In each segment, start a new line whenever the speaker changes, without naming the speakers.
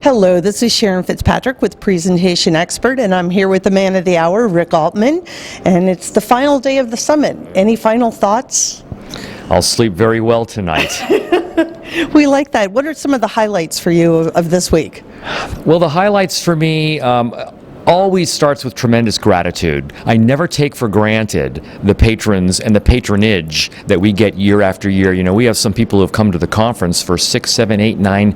Hello, this is Sharyn Fitzpatrick with Presentation Expert, and I'm here with the man of the hour, Rick Altman, and it's the final day of the summit. Any final thoughts?
I'll sleep very well tonight.
We like that. What are some of the highlights for you of this week?
Well, the highlights for me always starts with tremendous gratitude. I never take for granted the patrons and the patronage that we get year after year. You know, we have some people who have come to the conference for 6, 7, 8, 9,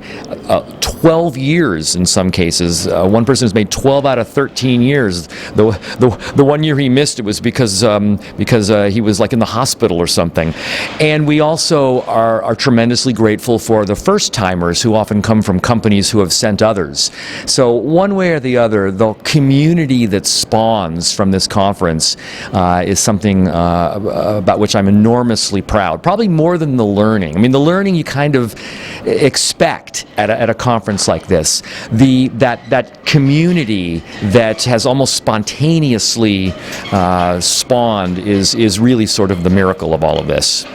12 years in some cases. One person has made 12 out of 13 years. The one year he missed it was because he was like in the hospital or something. And we also are tremendously grateful for the first timers who often come from companies who have sent others. So one way or the other, the community that spawns from this conference is something about which I'm enormously proud. Probably more than the learning. I mean, the learning you kind of expect at a conference like this. That community that has almost spontaneously spawned is really sort of the miracle of all of this.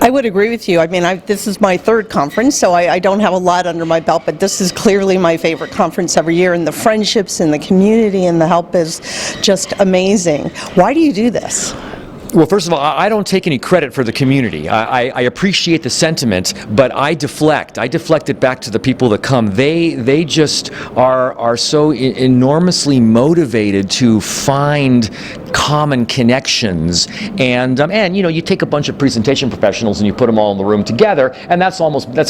I would agree with you. I mean, this is my third conference, so I don't have a lot under my belt, but this is clearly my favorite conference every year, and the friendships and the community and the help is just amazing. Why do you do this?
Well, first of all, I don't take any credit for the community. I appreciate the sentiment, but I deflect. I deflect it back to the people that come. They just are so enormously motivated to find common connections, and you know, you take a bunch of presentation professionals and you put them all in the room together, and that's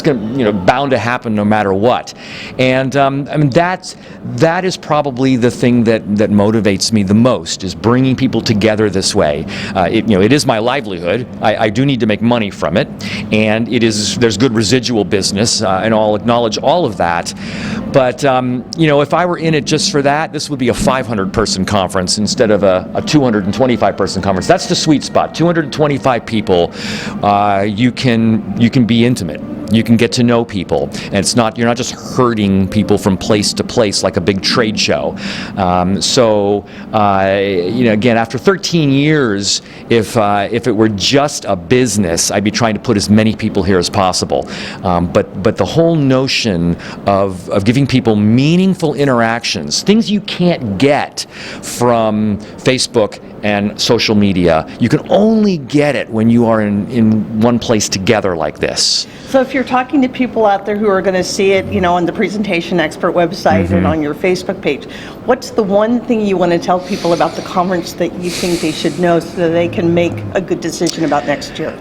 going, you know, bound to happen no matter what. And I mean, that is probably the thing that motivates me the most, is bringing people together this way. It is my livelihood. I do need to make money from it, and there's good residual business, and I'll acknowledge all of that. But you know, if I were in it just for that, this would be a 500-person conference instead of a 225-person conference. That's the sweet spot. 225 people. You can be intimate. You can get to know people, and you're not just herding people from place to place like a big trade show. So you know, again, after 13 years, if it were just a business, I'd be trying to put as many people here as possible. But the whole notion of giving people meaningful interactions, things you can't get from Facebook and social media, you can only get it when you are in one place together like this.
So if you're talking to people out there who are going to see it, you know, on the Presentation Expert website and on your Facebook page, what's the one thing you want to tell people about the conference that you think they should know so that they can make a good decision about next year?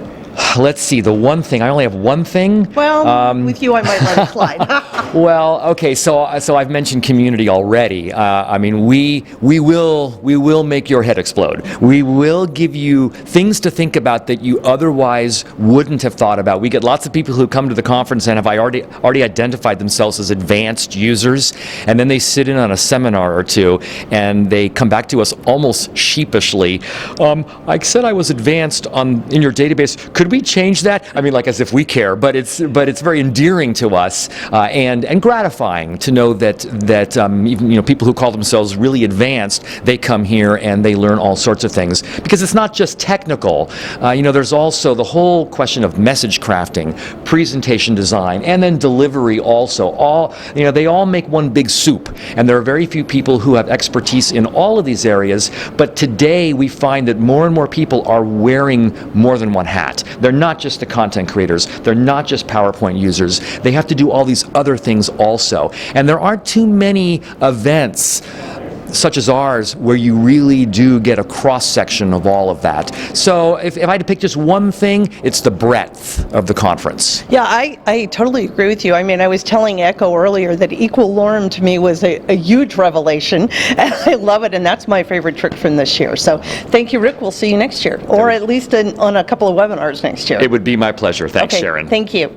Let's see, the one thing. I only have one thing.
Well, with you I might let it slide.
Well, okay, so I've mentioned community already. I mean, we will make your head explode. We will give you things to think about that you otherwise wouldn't have thought about. We get lots of people who come to the conference and have already identified themselves as advanced users, and then they sit in on a seminar or two, and they come back to us almost sheepishly. I said I was advanced in your database. Could we change that? I mean, like as if we care, but it's very endearing to us and gratifying to know that even, you know, people who call themselves really advanced, they come here and they learn all sorts of things, because it's not just technical. You know, there's also the whole question of message crafting, presentation design, and then delivery also. They all make one big soup, and there are very few people who have expertise in all of these areas. But today we find that more and more people are wearing more than one hat. They're not just the content creators. They're not just PowerPoint users. They have to do all these other things also. And there aren't too many events such as ours where you really do get a cross-section of all of that. So if I had to pick just one thing, it's the breadth of the conference.
Yeah, I totally agree with you. I mean, I was telling Echo earlier that Equal Lorem to me was a huge revelation, and I love it, and that's my favorite trick from this year. So thank you, Rick. We'll see you next year, or at least on a couple of webinars next year.
It would be my pleasure. Thanks,
okay,
Sharyn.
Thank you.